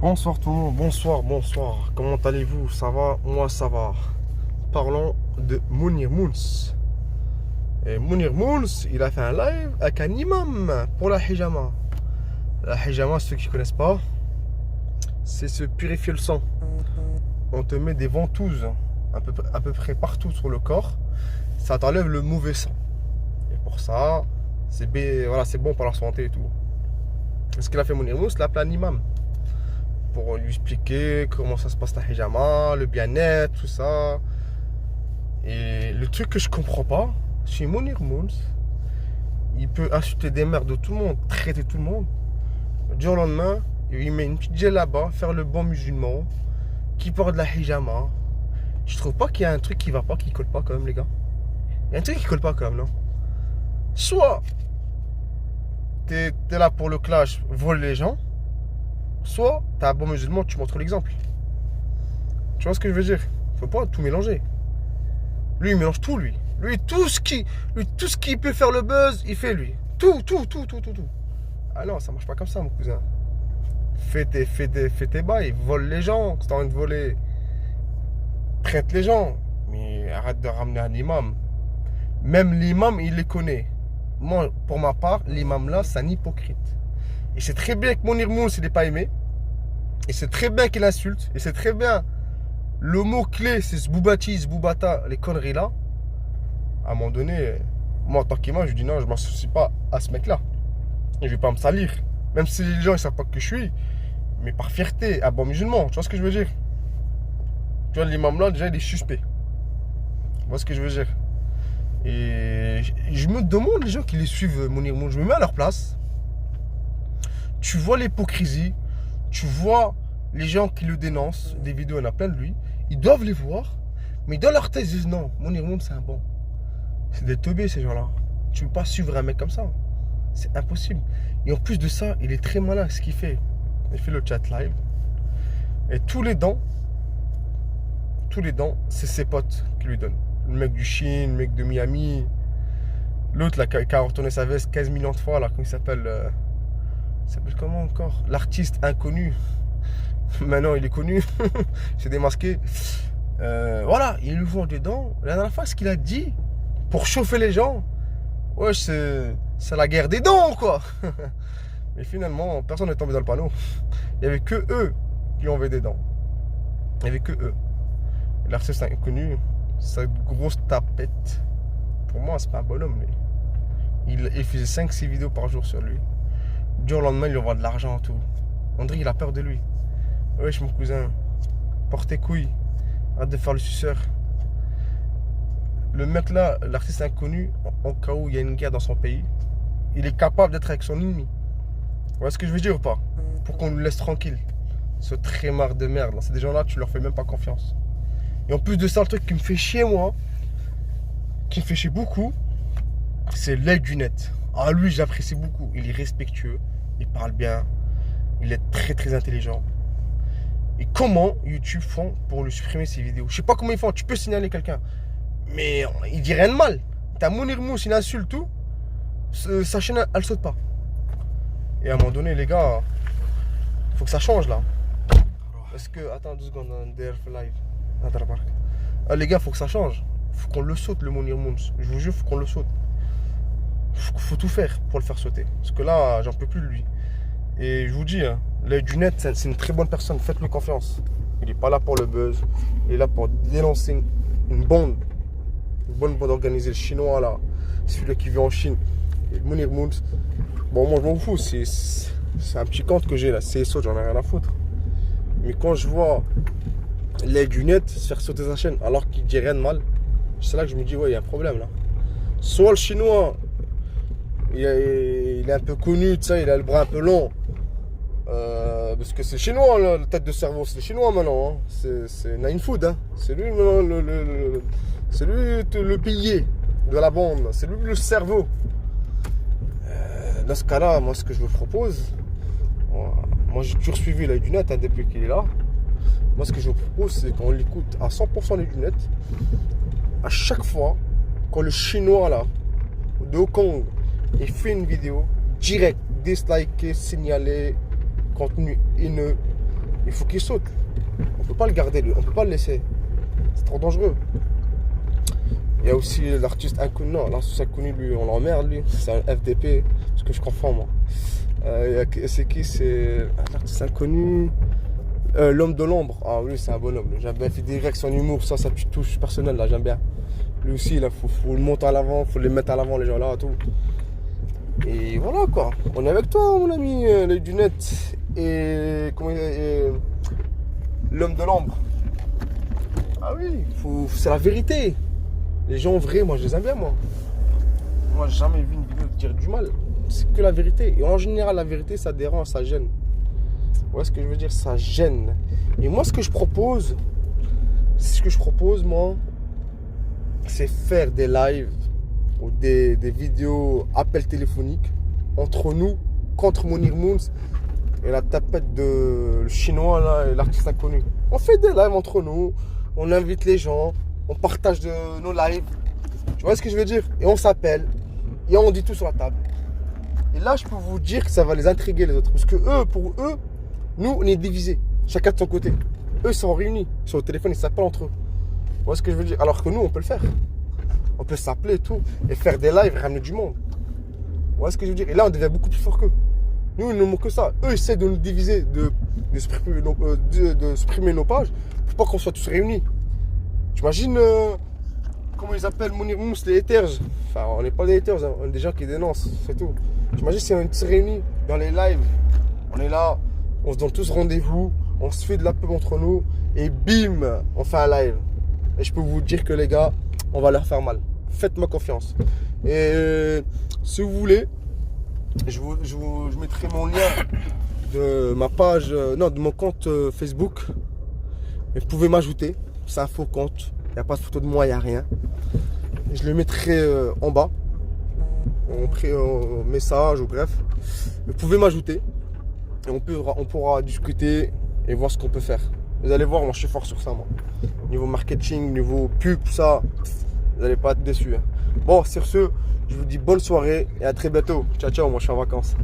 Bonsoir tout le monde, bonsoir. Comment allez-vous? Ça va? Moi ça va. Parlons de Mounir Mouns. Et Mounir Mouns, il a fait un live avec un imam pour la hijama. La hijama, ceux qui ne connaissent pas, c'est se purifier le sang. On te met des ventouses à peu près partout sur le corps. Ça t'enlève le mauvais sang. Et pour ça, c'est bon pour la santé et tout. Ce qu'il a fait Mounir Mouns, il a appelé un imam pour lui expliquer comment ça se passe la hijama, le bien-être, tout ça. Et le truc que je comprends pas, chez Mounir Mouns, il peut insulter des mères de tout le monde, traiter tout le monde. Du jour au lendemain, il met une petite là-bas, faire le bon musulman, qui porte de la hijama. Je trouve pas qu'il y a un truc qui va pas, qui colle pas quand même, les gars. Il y a un truc qui colle pas quand même, non? Soit t'es là pour le clash, voler les gens, soit t'es un bon musulman, tu montres l'exemple. Tu vois ce que je veux dire? Faut pas tout mélanger. Lui, il mélange tout, lui. Lui, tout ce qui peut faire le buzz, il fait, lui. Tout. Ah non, ça marche pas comme ça, mon cousin. Fais tes bails, vole les gens, si t'as envie de voler. Traite les gens. Mais arrête de ramener un imam. Même l'imam, il les connaît. Moi, pour ma part, l'imam là, c'est un hypocrite. Et c'est très bien que Mounir Mouns, il n'est pas aimé. Et c'est très bien qu'il insulte. Et c'est très bien. Le mot-clé, c'est Zboubati, Zboubata, les conneries là. À un moment donné, moi, en tant qu'imam, je dis non, je m'associe pas à ce mec-là. Et je vais pas me salir. Même si les gens, ils savent pas que je suis. Mais par fierté, un bon musulman. Tu vois ce que je veux dire? Tu vois, l'imam là, déjà, il est suspect. Tu vois ce que je veux dire? Et je me demande, les gens qui les suivent, Mounir Mouns, je me mets à leur place. Tu vois l'hypocrisie. Tu vois les gens qui le dénoncent. Des vidéos, il y en a plein de lui. Ils doivent les voir. Mais dans leur tête, ils disent non, Mounir Mouns, c'est un bon. C'est des teubés, ces gens-là. Tu ne peux pas suivre un mec comme ça. C'est impossible. Et en plus de ça, il est très malin ce qu'il fait. Il fait le chat live. Et tous les dents, c'est ses potes qui lui donnent. Le mec du Chine, le mec de Miami. L'autre là, qui a retourné sa veste 15 millions de fois, là, comment il s'appelle comment encore? L'artiste inconnu. Maintenant, il est connu. Il s'est démasqué. Voilà, il lui vend dedans. La dernière fois, ce qu'il a dit, pour chauffer les gens, ouais, c'est la guerre des dents, quoi. Mais finalement, personne n'est tombé dans le panneau. Il n'y avait que eux qui ont enlevé des dents. Il n'y avait que eux. Et l'artiste inconnu, sa grosse tapette. Pour moi, c'est pas un bonhomme, lui. Il faisait 5-6 vidéos par jour sur lui. Du jour au lendemain, il lui envoie de l'argent et tout. On dirait qu'il a peur de lui. Wesh, mon cousin, porte tes couilles. Arrête de faire le suceur. Le mec là, l'artiste inconnu, en cas où il y a une guerre dans son pays, il est capable d'être avec son ennemi. Vous voyez ce que je veux dire ou pas? Pour qu'on le laisse tranquille. Ce trémard de merde. C'est des gens-là, tu leur fais même pas confiance. Et en plus de ça, le truc qui me fait chier, moi, qui me fait chier beaucoup, c'est l'aigle du net. Ah, lui, j'apprécie beaucoup. Il est respectueux, il parle bien, il est très intelligent. Et comment YouTube font pour lui supprimer ses vidéos? Je sais pas comment ils font. Tu peux signaler quelqu'un, mais il dit rien de mal. T'as Mounir Mouns, il insulte tout. Sa chaîne, elle saute pas. Et à un moment donné, les gars, faut que ça change là. Est-ce que. Attends 2 secondes, DRF live. Les gars, faut que ça change. Faut qu'on le saute, le Mounir Mouns. Je vous jure, faut qu'on le saute. Faut tout faire pour le faire sauter. Parce que là, j'en peux plus de lui. Et je vous dis, hein, l'œil du net, c'est une très bonne personne. Faites-lui confiance. Il n'est pas là pour le buzz. Il est là pour dénoncer une bande. Une bonne bande organisée. Le chinois là, celui qui vit en Chine. Et Mounir Mouns. Bon, moi je m'en fous. C'est un petit compte que j'ai là. C'est ça, j'en ai rien à foutre. Mais quand je vois l'œil du net se faire sauter sa chaîne alors qu'il dit rien de mal, c'est là que je me dis, ouais, il y a un problème là. Soit le chinois, il est un peu connu, tu sais, il a le bras un peu long. Parce que c'est chinois, là, la tête de cerveau, c'est chinois maintenant. Hein. C'est Nine Food. Hein. C'est lui, c'est lui le pilier de la bande. C'est lui le cerveau. Dans ce cas-là, moi, ce que je vous propose, moi j'ai toujours suivi l'œil du net hein, depuis qu'il est là. Moi, ce que je vous propose, c'est qu'on l'écoute à 100% l'œil du net. À chaque fois, quand le chinois là, de Hong Kong, il fait une vidéo, direct, disliker, signaler, contenu haineux, Il faut qu'il saute. On peut pas le garder, lui. On peut pas le laisser. C'est trop dangereux. Il y a aussi l'artiste inconnu. Non, l'artiste inconnu, lui, on l'emmerde, lui. C'est un FDP. Ce que je confonds, moi. C'est qui? C'est l'artiste inconnu. L'homme de l'ombre. Ah oui, c'est un bonhomme. J'aime bien. Il fait direct son humour. Ça, sa petite touche personnelle, là. J'aime bien. Lui aussi, il faut le monter à l'avant. Faut les mettre à l'avant, les gens là, tout. Et voilà, quoi. On est avec toi, mon ami. L'œil du net. Et l'homme de l'ombre. Ah oui, c'est la vérité. Les gens vrais, moi je les aime bien, moi. Moi j'ai jamais vu une vidéo dire du mal. C'est que la vérité. Et en général, la vérité, ça dérange, ça gêne. Ouais, ce que je veux dire, ça gêne. Et moi, ce que je propose, moi, c'est faire des lives ou des vidéos appels téléphoniques entre nous, contre Mounir Moons et la tapette de le chinois là et l'artiste inconnu. On fait des lives entre nous, on invite les gens, on partage nos lives. Tu vois ce que je veux dire? Et on s'appelle et on dit tout sur la table. Et là, je peux vous dire que ça va les intriguer les autres. Parce que eux, pour eux, nous, on est divisés. Chacun de son côté. Eux, ils sont réunis. Sur le téléphone, ils s'appellent entre eux. Tu vois ce que je veux dire? Alors que nous, on peut le faire. On peut s'appeler et tout. Et faire des lives et ramener du monde. Tu vois ce que je veux dire? Et là, on devient beaucoup plus fort qu'eux. Nous, il ne nous manque que ça. Eux, ils essaient de nous diviser, de supprimer nos pages. Pour pas qu'on soit tous réunis. Tu imagines comment ils appellent Mounir Moons, les haters? Enfin, on n'est pas des haters, hein. On est des gens qui dénoncent, c'est tout. Tu imagines si on est tous réunis dans les lives, on est là, on se donne tous rendez-vous, on se fait de la pub entre nous, et bim, on fait un live. Et je peux vous dire que les gars, on va leur faire mal. Faites-moi confiance. Et si vous voulez, je mettrai mon lien de ma page, de mon compte Facebook. Et vous pouvez m'ajouter, c'est un faux compte. Il n'y a pas de photo de moi, il n'y a rien. Je le mettrai en bas, en message ou bref. Vous pouvez m'ajouter et on pourra discuter et voir ce qu'on peut faire. Vous allez voir, moi je suis fort sur ça, moi. Niveau marketing, niveau pub, ça, vous n'allez pas être déçus. Hein. Bon, sur ce, je vous dis bonne soirée et à très bientôt. Ciao, ciao, moi je suis en vacances.